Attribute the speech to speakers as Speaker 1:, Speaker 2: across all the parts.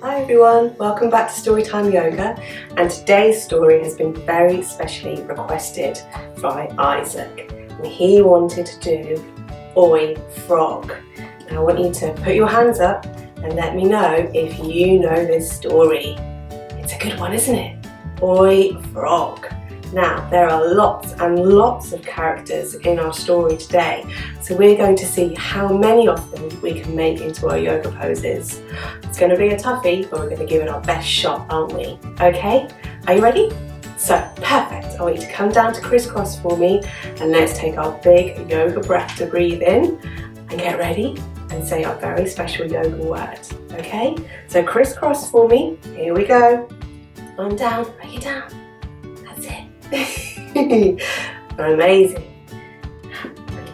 Speaker 1: Hi everyone, welcome back to Storytime Yoga, and today's story has been very specially requested by Isaac, and he wanted to do Oi Frog. Now I want you to put your hands up and let me know if you know this story. It's a good one, isn't it? Oi Frog. Now there are lots and lots of characters in our story today, so we're going to see how many of them we can make into our yoga poses. It's going to be a toughie, but we're going to give it our best shot, aren't we? Okay, are you ready? So, perfect. I want you to come down to crisscross for me, and let's take our big yoga breath to breathe in and get ready and say our very special yoga word. Okay, so crisscross for me. Here we go. Arm down, bring it down. That's it. Amazing.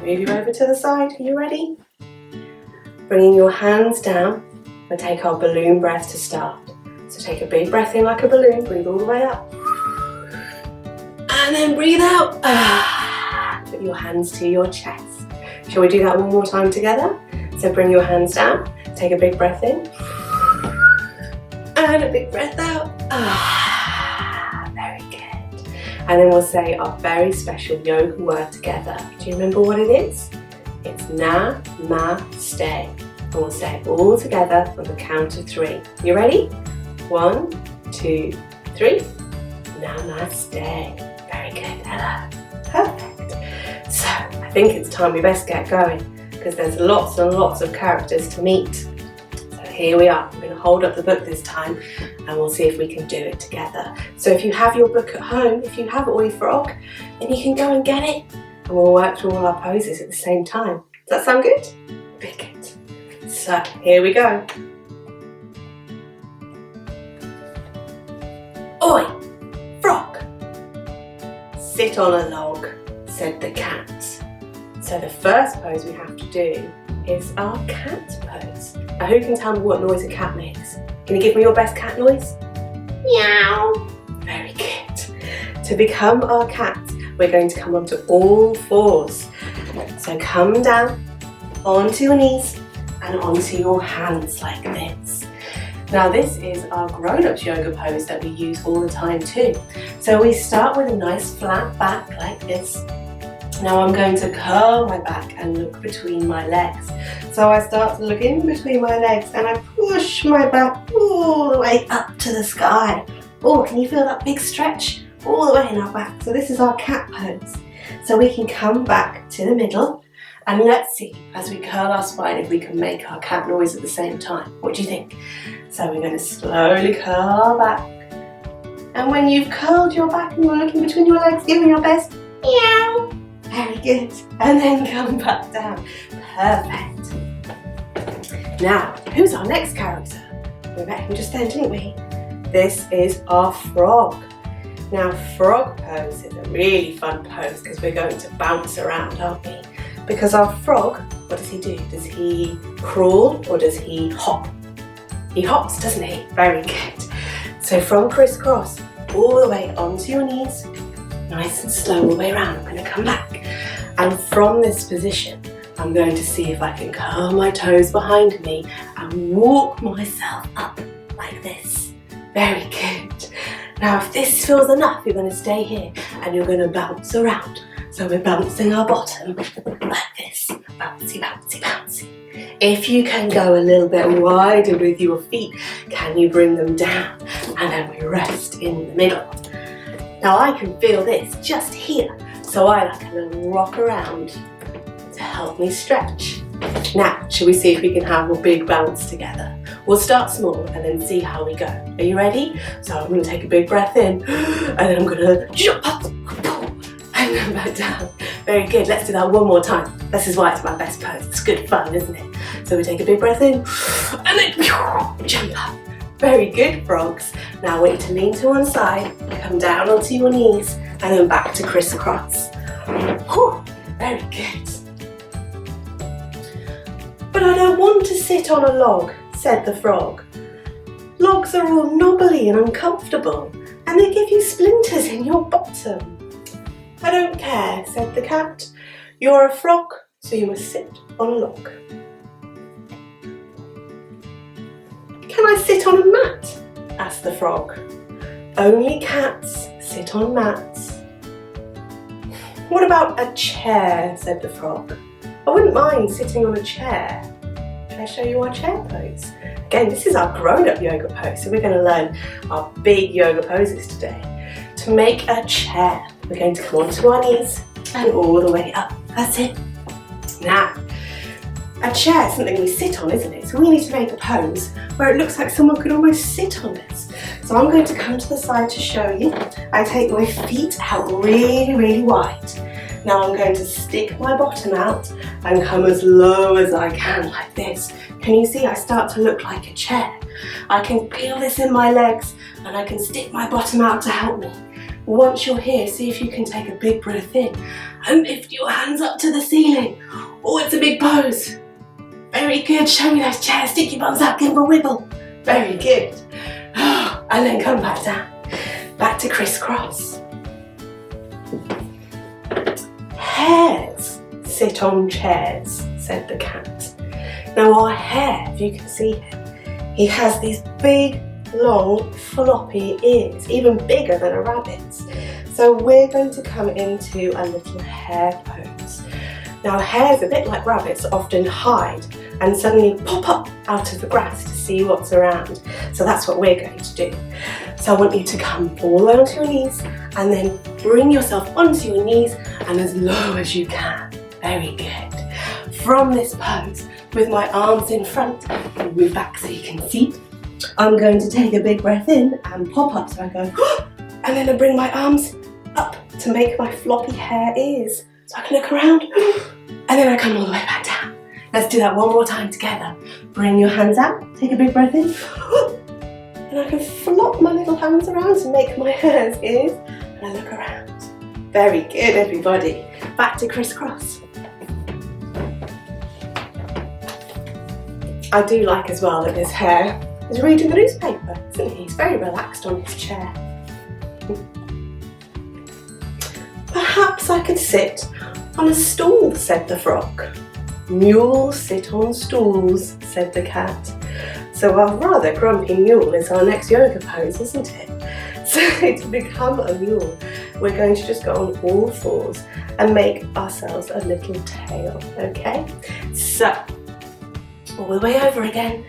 Speaker 1: Move you over to the side. Are you ready? Bringing your hands down and take our balloon breath to start. So take a big breath in like a balloon, breathe all the way up. And then breathe out. Put your hands to your chest. Shall we do that one more time together? So bring your hands down, take a big breath in. And a big breath out. Very good. And then we'll say our very special yoga word together. Do you remember what it is? It's Namaste. And we'll say it all together on the count of 3. You ready? 1, 2, 3. Namaste. Very good, Ella. Perfect. So I think it's time we best get going because there's lots and lots of characters to meet. So here we are. I'm going to hold up the book this time and we'll see if we can do it together. So if you have your book at home, if you have Oi Frog, then you can go and get it and we'll work through all our poses at the same time. Does that sound good? Very good. So here we go. Oi, frog. Sit on a log, said the cat. So the first pose we have to do is our cat pose. Now who can tell me what noise a cat makes? Can you give me your best cat noise? Meow. Very good. To become our cat, we're going to come onto all 4s. So come down onto your knees and onto your hands like this. Now this is our grown-ups yoga pose that we use all the time too. So we start with a nice flat back like this. Now I'm going to curl my back and look between my legs. So I start to look in between my legs and I push my back all the way up to the sky. Oh, can you feel that big stretch? All the way in our back. So this is our cat pose. So we can come back to the middle. And let's see, as we curl our spine, if we can make our cat noise at the same time. What do you think? So we're going to slowly curl our back. And when you've curled your back and you're looking between your legs, give me your best meow. Very good. And then come back down. Perfect. Now, who's our next character? We met him just then, didn't we? This is our frog. Now, frog pose is a really fun pose because we're going to bounce around, aren't we? Because our frog, what does he do? Does he crawl or does he hop? He hops, doesn't he? Very good. So from crisscross, all the way onto your knees, nice and slow all the way around. I'm going to come back. And from this position, I'm going to see if I can curl my toes behind me and walk myself up like this. Very good. Now if this feels enough, you're going to stay here and you're going to bounce around. So we're bouncing our bottom like this, bouncy, bouncy, bouncy. If you can go a little bit wider with your feet, can you bring them down? And then we rest in the middle. Now I can feel this just here, so I like a little rock around to help me stretch. Now, shall we see if we can have a big bounce together? We'll start small and then see how we go. Are you ready? So I'm going to take a big breath in, and then I'm going to jump up, and then back down. Very good, let's do that one more time. This is why it's my best pose. It's good fun, isn't it? So we take a big breath in, and then jump up. Very good, frogs. Now I want you to lean to one side, come down onto your knees, and then back to crisscross. Very good. But I don't want to sit on a log, said the frog. Logs are all knobbly and uncomfortable, and they give you splinters in your bottom. I don't care, said the cat. You're a frog, so you must sit on a log. Can I sit on a mat? Asked the frog. Only cats sit on mats. What about a chair? Said the frog. I wouldn't mind sitting on a chair. Shall I show you our chair pose? Again, this is our grown-up yoga pose, so we're going to learn our big yoga poses today. To make a chair, we're going to come onto our knees and all the way up. That's it. Now, a chair is something we sit on, isn't it? So we need to make a pose where it looks like someone could almost sit on this. So I'm going to come to the side to show you. I take my feet out really, really wide. Now I'm going to stick my bottom out and come as low as I can, like this. Can you see I start to look like a chair? I can feel this in my legs and I can stick my bottom out to help me. Once you're here, see if you can take a big breath in and lift your hands up to the ceiling. Oh, it's a big pose. Very good, show me those chairs, stick your bums out, give them a wiggle. Very good. And then come back down, back to crisscross. Hares sit on chairs, said the cat. Now our hare, if you can see him, he has these big, long, floppy ears, even bigger than a rabbit's. So we're going to come into a little hare pose. Now hares, a bit like rabbits, often hide and suddenly pop up out of the grass to see what's around. So that's what we're going to do. So I want you to come all the way onto your knees and then bring yourself onto your knees and as low as you can. Very good. From this pose, with my arms in front, and move back so you can see, I'm going to take a big breath in and pop up. So I go, and then I bring my arms up to make my floppy hare ears. So I can look around, and then I come all the way back down. Let's do that one more time together. Bring your hands out, take a big breath in, and I can flop my little hands around to make my hare's ears, and I look around. Very good, everybody. Back to crisscross. I do like as well that this hare is reading the newspaper, isn't he? He's very relaxed on his chair. Perhaps I could sit on a stool, said the frog. Mules sit on stools, said the cat. So our rather grumpy mule is our next yoga pose, isn't it? So to become a mule, we're going to just go on all fours and make ourselves a little tail, okay? So, all the way over again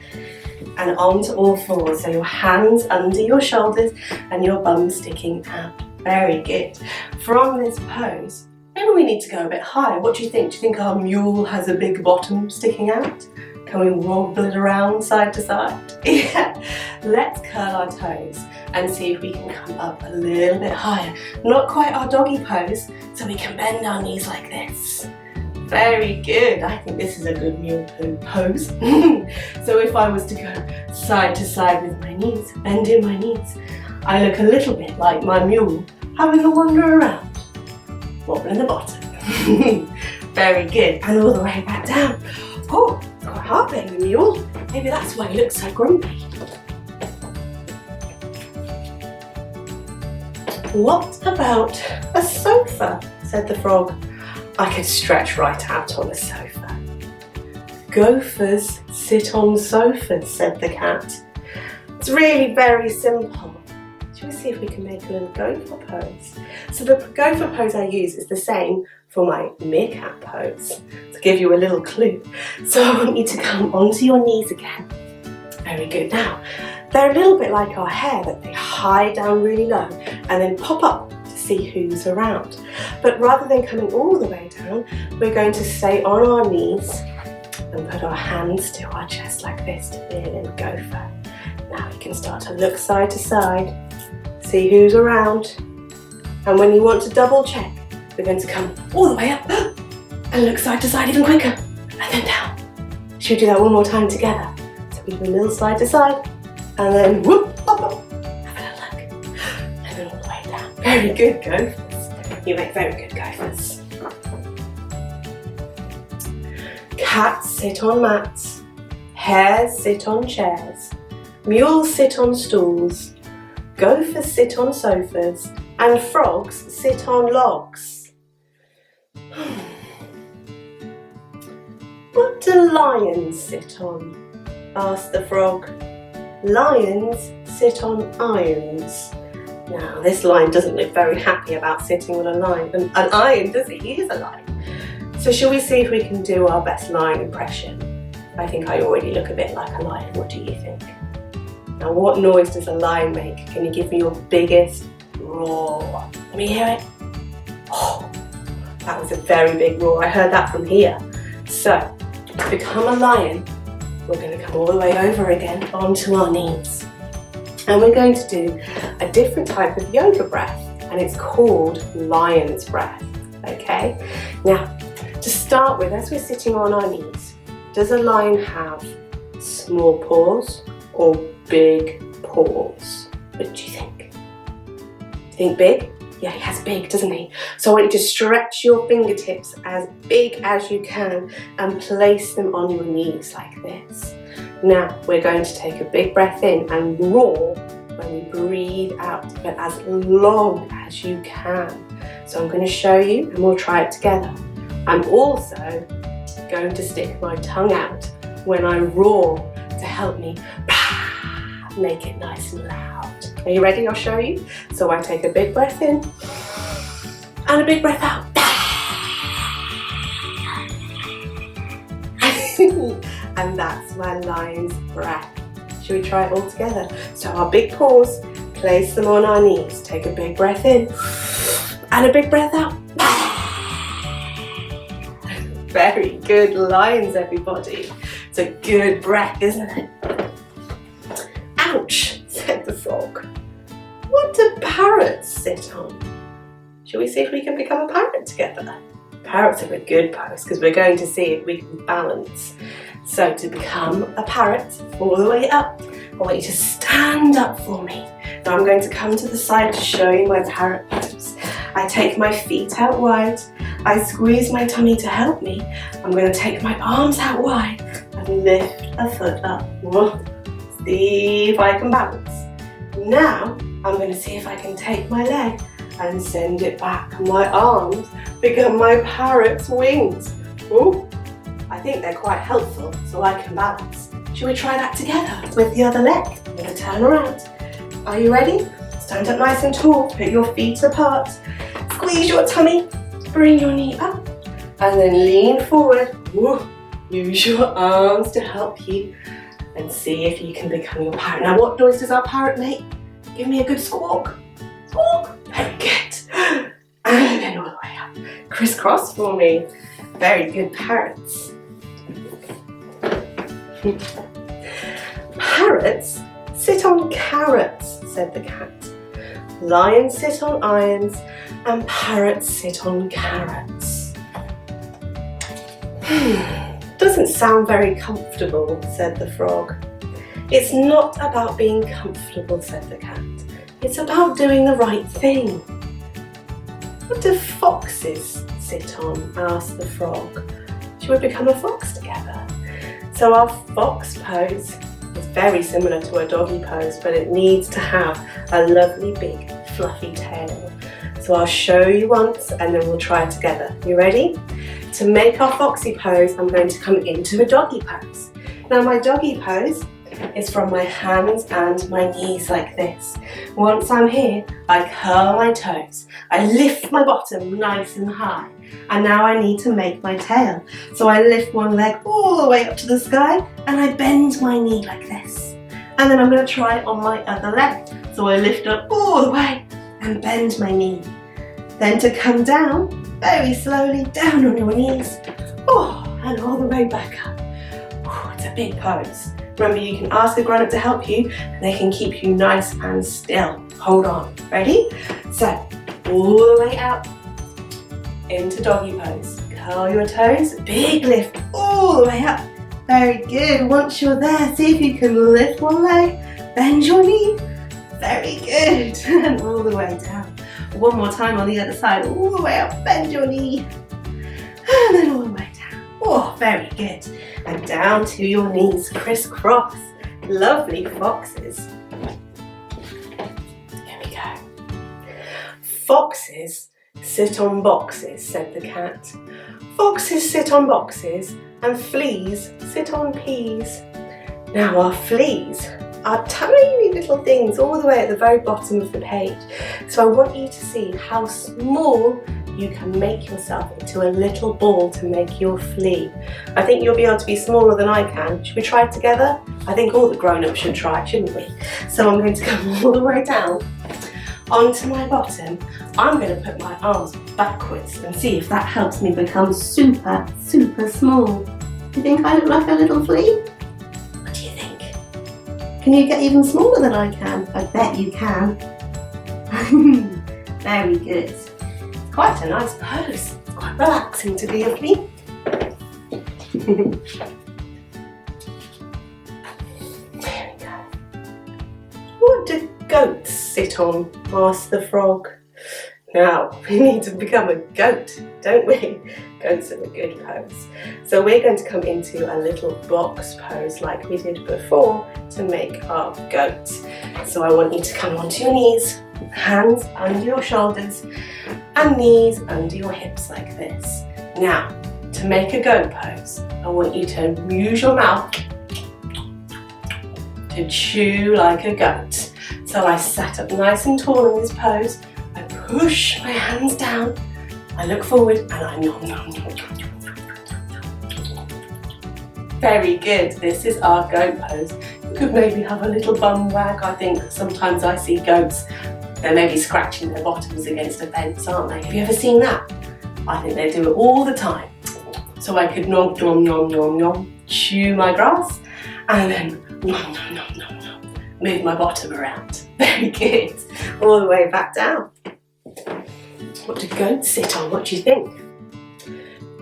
Speaker 1: and onto all fours. So your hands under your shoulders and your bum sticking out. Very good. From this pose, maybe we need to go a bit higher. What do you think? Do you think our mule has a big bottom sticking out? Can we wobble it around side to side? Yeah. Let's curl our toes and see if we can come up a little bit higher. Not quite our doggy pose, so we can bend our knees like this. Very good. I think this is a good mule pose. So if I was to go side to side with my knees, bend in my knees, I look a little bit like my mule having a wander around, wobbling the bottom. Very good. And all the way back down. Oh, it's quite hard being a mule. Maybe that's why he looks so grumpy. What about a sofa? Said the frog. I could stretch right out on a sofa. Gophers sit on sofas, said the cat. It's really very simple. Shall we see if we can make a little gopher pose? So the gopher pose I use is the same for my meerkat pose, to give you a little clue. So I want you to come onto your knees again. Very good. Now, they're a little bit like our hair, that they hide down really low and then pop up to see who's around. But rather than coming all the way down, we're going to stay on our knees and put our hands to our chest like this to be a little gopher. Now you can start to look side to side, see who's around, and when you want to double check, we're going to come all the way up and look side to side even quicker, and then down. Should we do that one more time together? So we do a little side to side, and then whoop, up, up, have a little look, and then all the way down. Very good, gophers. You make very good gophers. Cats sit on mats, hares sit on chairs, mules sit on stools, gophers sit on sofas, and frogs sit on logs. What do lions sit on? Asked the frog. lions sit on irons. Now, this lion doesn't look very happy about sitting on an iron, does he? He is a lion. So shall we see if we can do our best lion impression? I think I already look a bit like a lion. What do you think? Now, what noise does a lion make? Can you give me your biggest roar? Let me hear it. Oh, that was a very big roar. I heard that from here. So, to become a lion, we're going to come all the way over again onto our knees. And we're going to do a different type of yoga breath, and it's called lion's breath. Okay? Now, to start with, as we're sitting on our knees, does a lion have small paws or big paws? What do you think? Do you think big? Yeah, he has big, doesn't he? So I want you to stretch your fingertips as big as you can and place them on your knees like this. Now, we're going to take a big breath in and roar when we breathe out, but as long as you can. So I'm going to show you and we'll try it together. I'm also going to stick my tongue out when I roar to help me make it nice and loud. Are you ready? I'll show you. So I take a big breath in and a big breath out. And that's my lion's breath. Should we try it all together? So our big paws, place them on our knees. Take a big breath in and a big breath out. Very good, lions, everybody. It's a good breath, isn't it? Ouch, said the frog. What do parrots sit on? Shall we see if we can become a parrot together? Parrots are a good pose because we're going to see if we can balance. So to become a parrot, all the way up, I want you to stand up for me. Now I'm going to come to the side to show you my parrot pose. I take my feet out wide. I squeeze my tummy to help me. I'm going to take my arms out wide and lift a foot up. See if I can balance. Now I'm going to see if I can take my leg and send it back. My arms become my parrot's wings. Ooh, I think they're quite helpful so I can balance. Should we try that together with the other leg? I'm going to turn around. Are you ready? Stand up nice and tall, put your feet apart, squeeze your tummy, bring your knee up, and then lean forward. Ooh, use your arms to help you and see if you can become your parrot. Now, what noise does our parrot make? Give me a good squawk. Squawk. Very good. And then all the way up. Crisscross for me. Very good, parrots. Parrots sit on carrots, said the cat. Lions sit on irons and parrots sit on carrots. Doesn't sound very comfortable, said the frog. It's not about being comfortable, said the cat. It's about doing the right thing. What do foxes sit on? Asked the frog. Should we become a fox together? So our fox pose is very similar to a doggy pose, but it needs to have a lovely big fluffy tail. So I'll show you once and then we'll try it together. You ready? To make our foxy pose, I'm going to come into a doggy pose. Now my doggy pose is from my hands and my knees like this. Once I'm here, I curl my toes. I lift my bottom nice and high. And now I need to make my tail. So I lift one leg all the way up to the sky and I bend my knee like this. And then I'm going to try it on my other leg. So I lift up all the way and bend my knee. Then to come down, very slowly down on your knees. Oh, and all the way back up. Oh, it's a big pose. Remember, you can ask a grown-up to help you and they can keep you nice and still. Hold on. Ready? So, all the way out into doggy pose. Curl your toes, big lift all the way up. Very good. Once you're there, see if you can lift one leg, bend your knee. Very good. And all the way down. One more time on the other side, all the way up, bend your knee. And then all the way down. Oh, very good. And down to your knees, crisscross. Lovely foxes. Here we go. Foxes sit on boxes, said the cat. Foxes sit on boxes and fleas sit on peas. Now our fleas are tiny little things all the way at the very bottom of the page. So I want you to see how small you can make yourself into a little ball to make your flea. I think you'll be able to be smaller than I can. Should we try it together? I think all the grown-ups should try, shouldn't we? So I'm going to come all the way down onto my bottom. I'm going to put my arms backwards and see if that helps me become super, super small. Do you think I look like a little flea? What do you think? Can you get even smaller than I can? I bet you can. Very good. Quite a nice pose. Quite relaxing to be a flea. There we go. What do goats sit on? Asked the frog. Now, we need to become a goat, don't we? Goats are a good pose. So we're going to come into a little box pose like we did before to make our goat. So I want you to come onto your knees, hands under your shoulders, and knees under your hips like this. Now, to make a goat pose, I want you to use your mouth to chew like a goat. So I sat up nice and tall in this pose. I push my hands down, I look forward, and I nom nom nom. Very good, this is our goat pose. You could maybe have a little bum wag. I think sometimes I see goats, they're maybe scratching their bottoms against a fence, aren't they? Have you ever seen that? I think they do it all the time. So I could nom nom nom nom nom, chew my grass, and then nom nom nom nom nom, move my bottom around. Very good. All the way back down. What do goats sit on? What do you think?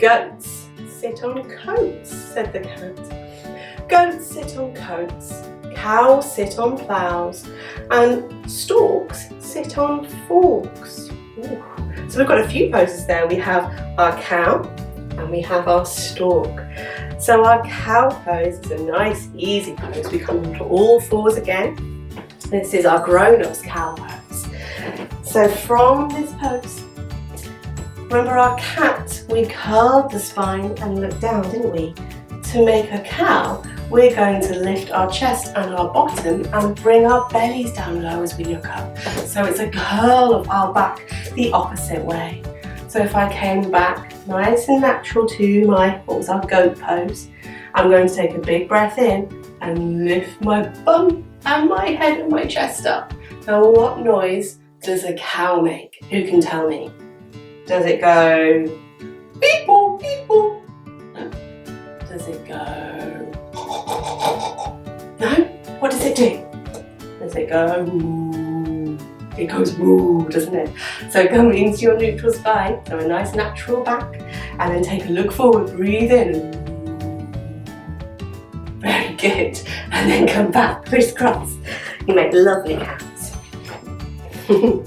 Speaker 1: Goats sit on coats, said the cat. Goats sit on coats, cows sit on ploughs, and storks sit on forks. Ooh. So we've got a few poses there. We have our cow and we have our stork. So our cow pose is a nice, easy pose. We come onto all fours again. This is our grown-ups cow pose. So from this pose, remember our cat, we curled the spine and looked down, didn't we? To make a cow, we're going to lift our chest and our bottom and bring our bellies down low as we look up. So it's a curl of our back the opposite way. So if I came back nice and natural to my, what was our goat pose, I'm going to take a big breath in and lift my bum and my head and my chest up. Now what noise does a cow make? Who can tell me? Does it go beep boop, beep boop? No. Does it go no? What does it do? Does it go moo? It goes moo, doesn't it? So come into your neutral spine, so a nice natural back, and then take a look forward, breathe in. Very good. And then come back, crisscross. You make lovely cats. On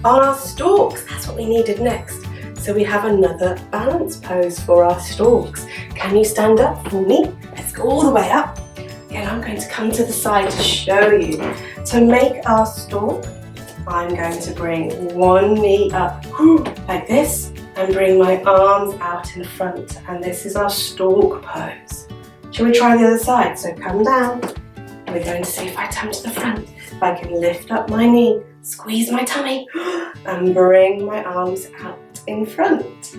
Speaker 1: our storks, that's what we needed next. So we have another balance pose for our storks. Can you stand up for me? Let's go all the way up. Again, I'm going to come to the side to show you. To make our stork, I'm going to bring one knee up like this and bring my arms out in front. And this is our stork pose. Shall we try the other side? So come down. We're going to see if I come to the front. If I can lift up my knee, squeeze my tummy, and bring my arms out in front.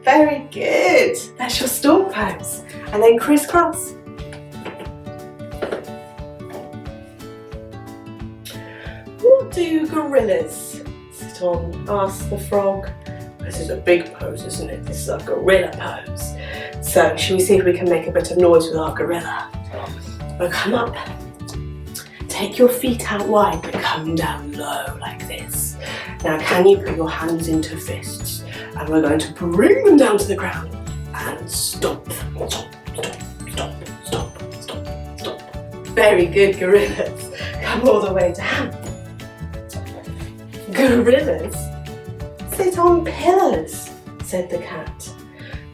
Speaker 1: Very good. That's your stork pose. And then crisscross. What do gorillas sit on? Asked the frog. This is a big pose, isn't it? This is a gorilla pose. So, shall we see if we can make a bit of noise with our gorilla? We'll come up. Take your feet out wide, but come down low like this. Now, can you put your hands into fists? And we're going to bring them down to the ground and stop, stop, stop, stop, stop, stop, stop. Very good, gorillas. Come all the way down. Gorillas sit on pillars, said the cat.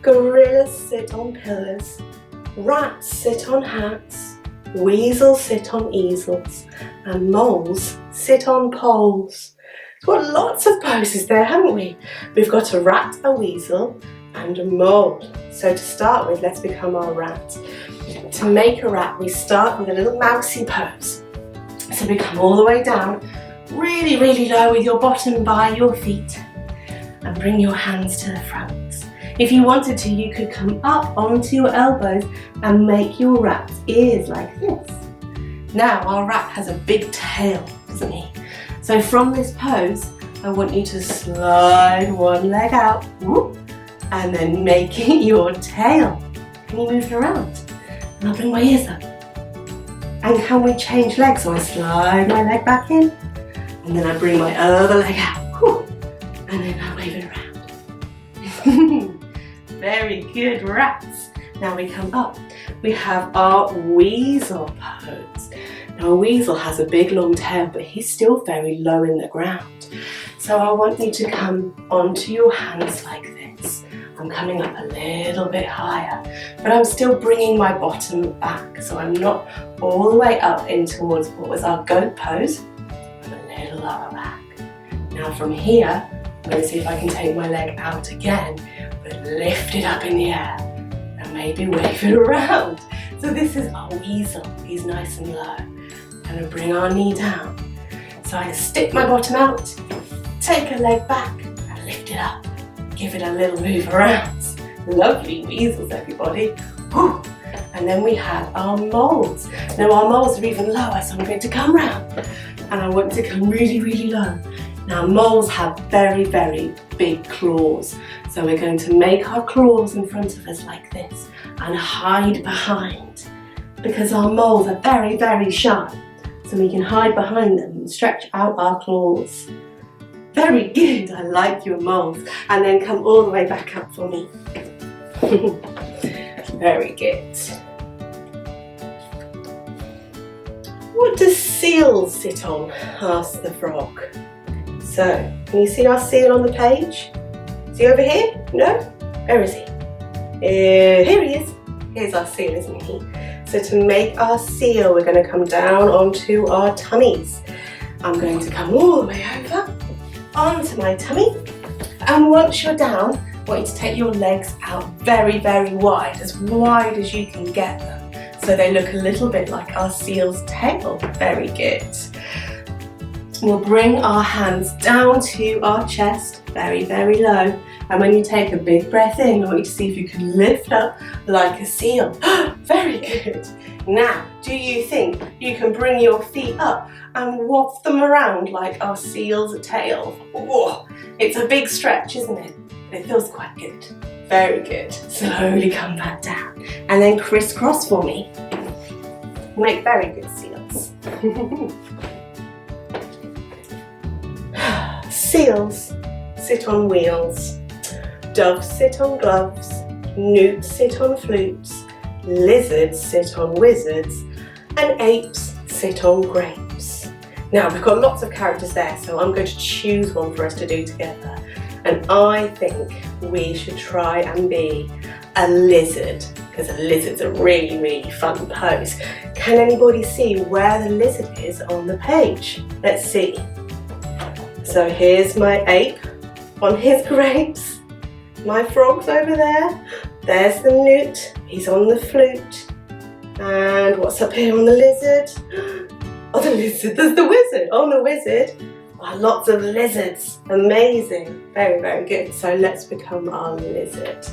Speaker 1: Gorillas sit on pillars. Rats sit on hats. Weasels sit on easels. And moles sit on poles. We've got lots of poses there, haven't we? We've got a rat, a weasel, and a mole. So to start with, let's become our rat. To make a wrap, we start with a little mousy pose. So we come all the way down, really, really low with your bottom by your feet, and bring your hands to the front. If you wanted to, you could come up onto your elbows and make your rat's ears like this. Now our rat has a big tail, doesn't he? So from this pose, I want you to slide one leg out, whoop, and then make it your tail. Can you move it around? And I'll bring my ears up. And can we change legs? So I slide my leg back in, and then I bring my other leg out, whew, and then I wave it around. Very good, rats. Now we come up. We have our weasel pose. Now a weasel has a big long tail, but he's still very low in the ground. So I want you to come onto your hands like this. I'm coming up a little bit higher, but I'm still bringing my bottom back, so I'm not all the way up in towards what was our goat pose. I'm a little lower back. Now from here, I'm going to see if I can take my leg out again, but lift it up in the air and maybe wave it around. So this is our weasel. He's nice and low. Going to bring our knee down. So I stick my bottom out, take a leg back and lift it up. Give it a little move around. Lovely weasels, everybody. Whew. And then we have our moles. Now our moles are even lower, so I'm going to come round. And I want to come really, really low. Now moles have very, very big claws. So we're going to make our claws in front of us like this and hide behind. Because our moles are very, very sharp. So we can hide behind them and stretch out our claws. Very good, I like your moles. And then come all the way back up for me. Very good. What does seal sit on? Asked the frog. So, can you see our seal on the page? Is he over here? No? Where is he? Here he is. Here's our seal, isn't he? So to make our seal, we're going to come down onto our tummies. I'm going to come all the way over onto my tummy, and once you're down, I want you to take your legs out very, very wide as you can get them, so they look a little bit like our seal's tail. Very good. We'll bring our hands down to our chest, very, very low, and when you take a big breath in, I want you to see if you can lift up like a seal. Very good. Now, do you think you can bring your feet up and waft them around like our seal's tail? Oh, it's a big stretch, isn't it? It feels quite good. Very good. Slowly come back down and then crisscross for me. Make very good seals. Seals sit on wheels. Doves sit on gloves. Newts sit on flutes. Lizards sit on wizards, and apes sit on grapes. Now we've got lots of characters there, so I'm going to choose one for us to do together. And I think we should try and be a lizard, because a lizard's a really, really fun pose. Can anybody see where the lizard is on the page? Let's see. So here's my ape on his grapes. My frog's over there. There's the newt, he's on the flute. And what's up here on the lizard? Oh, the lizard, there's the wizard. On the wizard, oh, lots of lizards. Amazing. Very, very good. So let's become our lizard.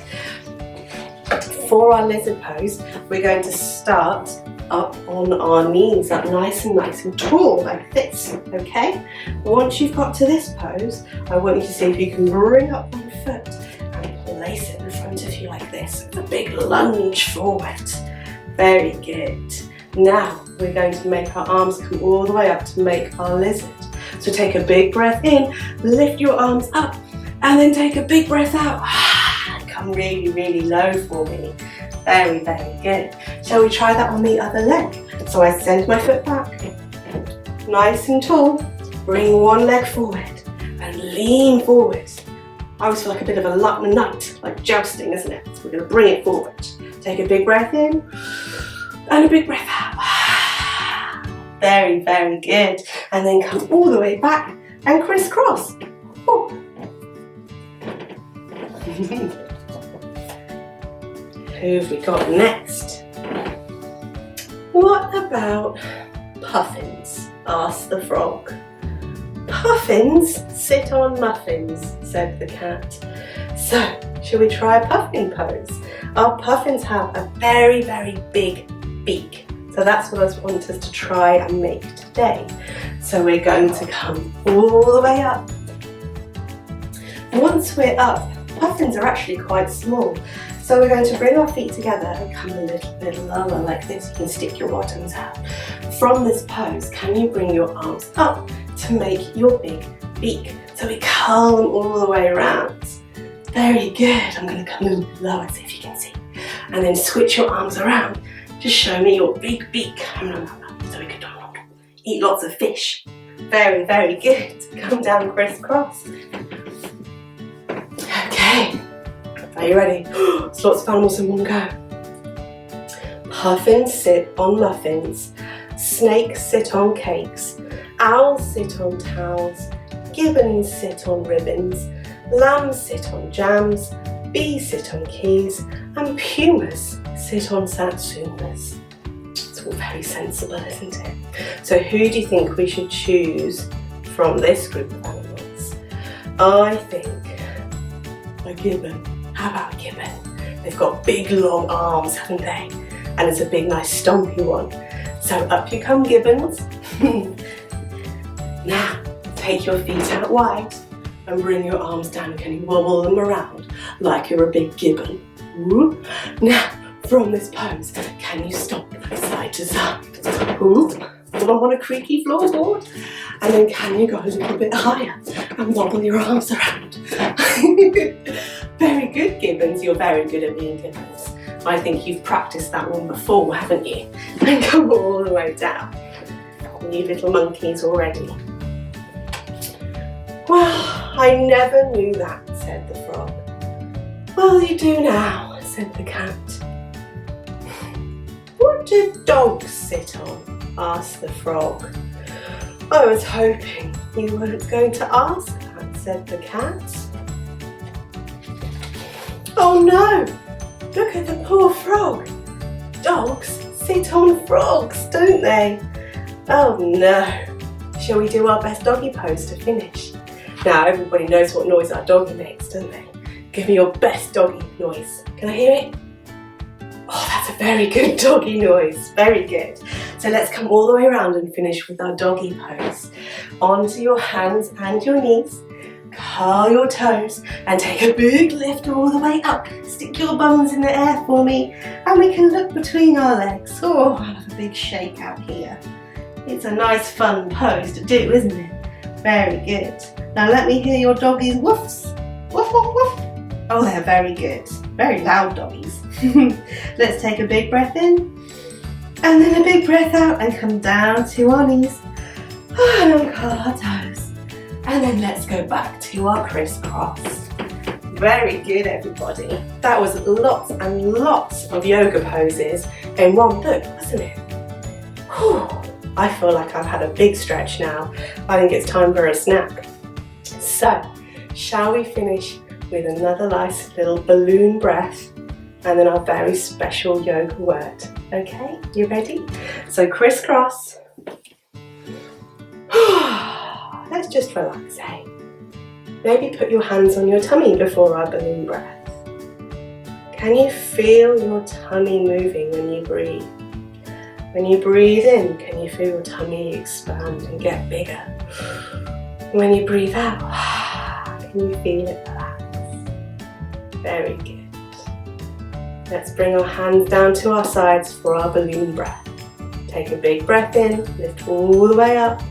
Speaker 1: For our lizard pose, we're going to start up on our knees, up nice and tall, like this, okay? Once you've got to this pose, I want you to see if you can bring up one foot and place it in front of you like this. It's a big lunge forward. Very good. Now we're going to make our arms come all the way up to make our lizard. So take a big breath in, lift your arms up, and then take a big breath out. Come really, really low for me. Very, very good. Shall we try that on the other leg? So I send my foot back, nice and tall, bring one leg forward and lean forward. I always feel like a bit of a nut, like jousting, isn't it? So we're going to bring it forward. Take a big breath in and a big breath out. Very, very good. And then come all the way back and crisscross. Who have we got next? What about puffins? Asked the frog. Puffins sit on muffins, said the cat. So, shall we try a puffin pose? Our puffins have a very, very big beak. So that's what I want us to try and make today. So we're going to come all the way up. Once we're up, puffins are actually quite small. So we're going to bring our feet together and come a little bit lower like this. You can stick your bottoms out. From this pose, can you bring your arms up to make your big beak? So we curl them all the way around. Very good. I'm going to come a little bit lower so if you can see. And then switch your arms around. Just show me your big beak. So we can eat lots of fish. Very, very good. Come down crisscross. Okay. Are you ready? It's lots of animals in one go. Puffins sit on muffins. Snakes sit on cakes. Owls sit on towels. Gibbons sit on ribbons. Lambs sit on jams. Bees sit on keys. And pumas sit on satsumas. It's all very sensible, isn't it? So who do you think we should choose from this group of animals? I think a gibbon. How about a gibbon? They've got big long arms, haven't they? And it's a big nice stompy one. So up you come, gibbons. Now take your feet out wide and bring your arms down. Can you wobble them around like you're a big gibbon? Ooh. Now from this pose, can you stomp side to side? Ooh. On a creaky floorboard. And then can you go a little bit higher and wobble your arms around? Very good, gibbons. You're very good at being gibbons. I think you've practiced that one before, haven't you? And come all the way down. You little monkeys already. Well, I never knew that, said the frog. Well, you do now, said the cat. What do dogs sit on? Asked the frog. I was hoping you weren't going to ask that, said the cat. Oh no! Look at the poor frog. Dogs sit on frogs, don't they? Oh no. Shall we do our best doggy pose to finish? Now everybody knows what noise our doggy makes, don't they? Give me your best doggy noise. Can I hear it? Oh, that's a very good doggy noise. Very good. So let's come all the way around and finish with our doggy pose. Onto your hands and your knees. Curl your toes and take a big lift all the way up. Stick your bums in the air for me and we can look between our legs. Oh, I have a big shake out here. It's a nice fun pose to do, isn't it? Very good. Now let me hear your doggies woofs. Woof, woof, woof. Oh, they're very good. Very loud doggies. Let's take a big breath in and then a big breath out and come down to our knees and uncurl our toes. And then let's go back to our crisscross. Very good, everybody. That was lots and lots of yoga poses in one book, wasn't it? Whew. I feel like I've had a big stretch now. I think it's time for a snack. So, shall we finish with another nice little balloon breath and then our very special yoga word? Okay, you ready? So crisscross. Let's just relax, eh? Maybe put your hands on your tummy before our balloon breath. Can you feel your tummy moving when you breathe? When you breathe in, can you feel your tummy expand and get bigger? When you breathe out, can you feel it relax? Very good. Let's bring our hands down to our sides for our balloon breath. Take a big breath in, lift all the way up.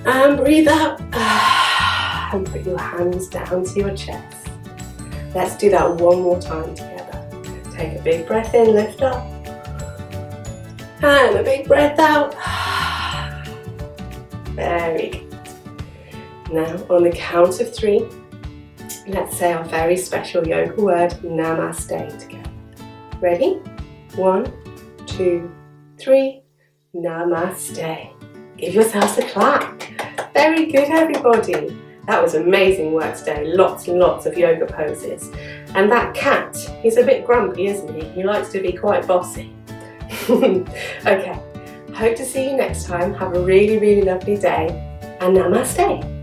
Speaker 1: And breathe out and put your hands down to your chest. Let's do that one more time together. Take a big breath in, lift up. And a big breath out. Very good. Now on the count of 3, let's say our very special yoga word, Namaste, together. Ready? 1, 2, 3. Namaste. Give yourselves a clap. Very good, everybody. That was amazing work today. Lots and lots of yoga poses. And that cat, he's a bit grumpy, isn't he? He likes to be quite bossy. Okay, hope to see you next time. Have a really, really lovely day, and namaste.